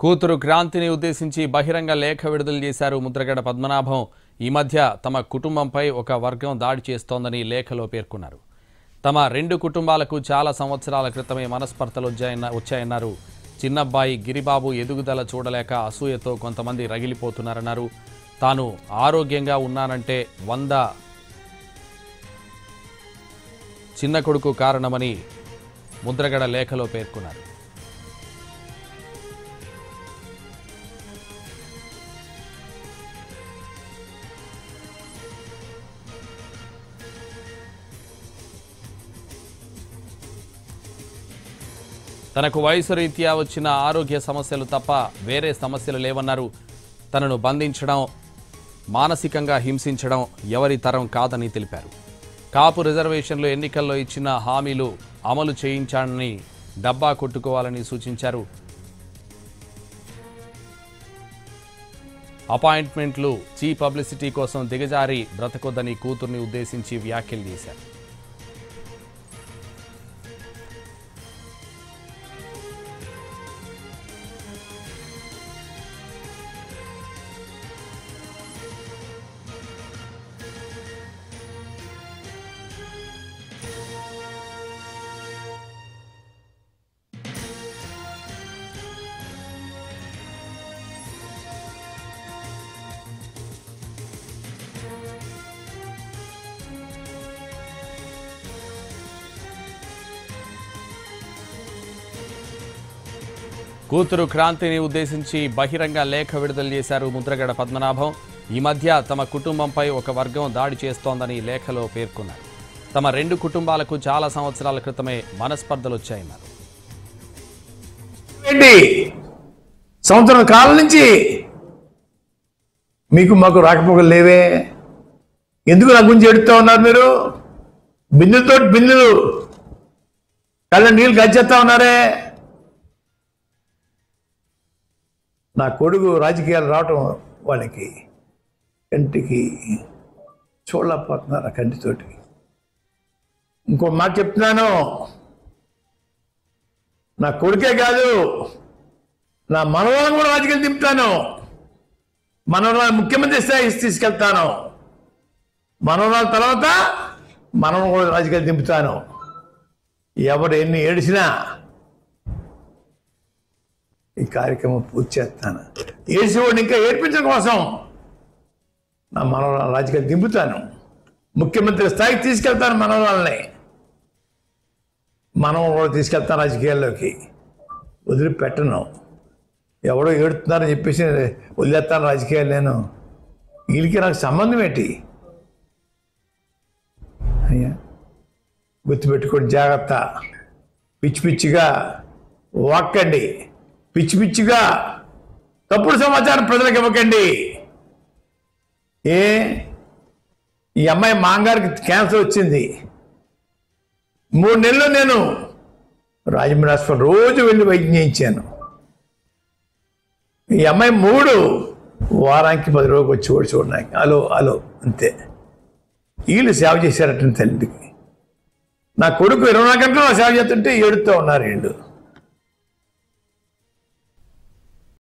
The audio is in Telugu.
కూతురు క్రాంతిని ఉద్దేశించి బహిరంగ లేఖ విడుదల చేశారు ముద్రగడ పద్మనాభం. ఈ మధ్య తమ కుటుంబంపై ఒక వర్గం దాడి చేస్తోందని లేఖలో పేర్కొన్నారు. తమ రెండు కుటుంబాలకు చాలా సంవత్సరాల క్రితమే మనస్పర్ధలు వచ్చాయన్నారు. చిన్నబ్బాయి గిరిబాబు ఎదుగుదల చూడలేక అసూయతో కొంతమంది రగిలిపోతున్నారన్నారు. తాను ఆరోగ్యంగా ఉన్నానంటే 100 చిన్న కొడుకు కారణమని ముద్రగడ లేఖలో పేర్కొన్నారు. తనకు వయసు రీత్యా వచ్చిన ఆరోగ్య సమస్యలు తప్ప వేరే సమస్యలు లేవన్నారు. తనను బంధించడం, మానసికంగా హింసించడం ఎవరి తరం కాదని తెలిపారు. కాపు రిజర్వేషన్లు ఎన్నికల్లో ఇచ్చిన హామీలు అమలు చేయించాలని డబ్బా కొట్టుకోవాలని సూచించారు. అపాయింట్మెంట్లు చీ పబ్లిసిటీ కోసం దిగజారి బ్రతకొద్దని కూతుర్ని ఉద్దేశించి వ్యాఖ్యలు చేశారు. కూతురు క్రాంతిని ఉద్దేశించి బహిరంగ లేఖ విడుదల చేశారు ముద్రగడ పద్మనాభం. ఈ మధ్య తమ కుటుంబంపై ఒక వర్గం దాడి చేస్తోందని లేఖలో పేర్కొన్నారు. తమ రెండు కుటుంబాలకు చాలా సంవత్సరాల క్రితమే మనస్పర్ధలు వచ్చాయన్నారు. సంవత్సరం కాలం నుంచి మీకు మాకు రాకపోకలు లేవే, ఎందుకు నా గురించి ఎడుతూ ఉన్నారు? మీరు బిందులు కళ్ళ నీళ్ళు గచ్చేస్తా ఉన్నారే. నా కొడుకు రాజకీయాలు రావటం వాళ్ళకి కంటికి చూడలేకపోతున్నారు, ఆ కంటితోటి. ఇంకో మాట చెప్తున్నాను, నా కొడుకే కాదు నా మనవరాలను కూడా రాజకీయాలు దింపుతాను. మనవరాలు ముఖ్యమంత్రి స్థాయి తీసుకెళ్తాను. మనవరాల తర్వాత మనవరం కూడా రాజకీయాలు దింపుతాను. ఎవడు ఎన్ని ఏడిసినా ఈ కార్యక్రమం పూర్తి చేస్తాను. ఏడ్చేవాడిని ఇంకా ఏడ్పించడం కోసం నా మనవరాలు రాజకీయాలు దింపుతాను. ముఖ్యమంత్రి స్థాయికి తీసుకెళ్తాను. మనవరాలని కూడా తీసుకెళ్తాను రాజకీయాల్లోకి. వదిలిపెట్టను. ఎవడో ఏడుతున్నారని చెప్పేసి వదిలేస్తాను రాజకీయాలు. నేను వీళ్ళకి నాకు సంబంధం ఏంటి? అయ్యా గుర్తుపెట్టుకోండి, జాగ్రత్త. పిచ్చిగా వాక్కండి, పిచ్చిగా తప్పుడు సమాచారం ప్రజలకు ఇవ్వకండి. ఈ అమ్మాయి మాంగారికి క్యాన్సర్ వచ్చింది. 3 నెలలు నేను రాజమండ్రి హాస్పిటల్ రోజు వెళ్ళి వైద్యం చేయించాను. ఈ అమ్మాయి 3 వారానికి 10 రోజులు వచ్చి చూడడానికి హలో అంతే. వీళ్ళు సేవ చేశారట తల్లికి. నా కొడుకు 24 గంటలు సేవ చేస్తుంటే ఏడుతూ ఉన్నారు వీళ్ళు.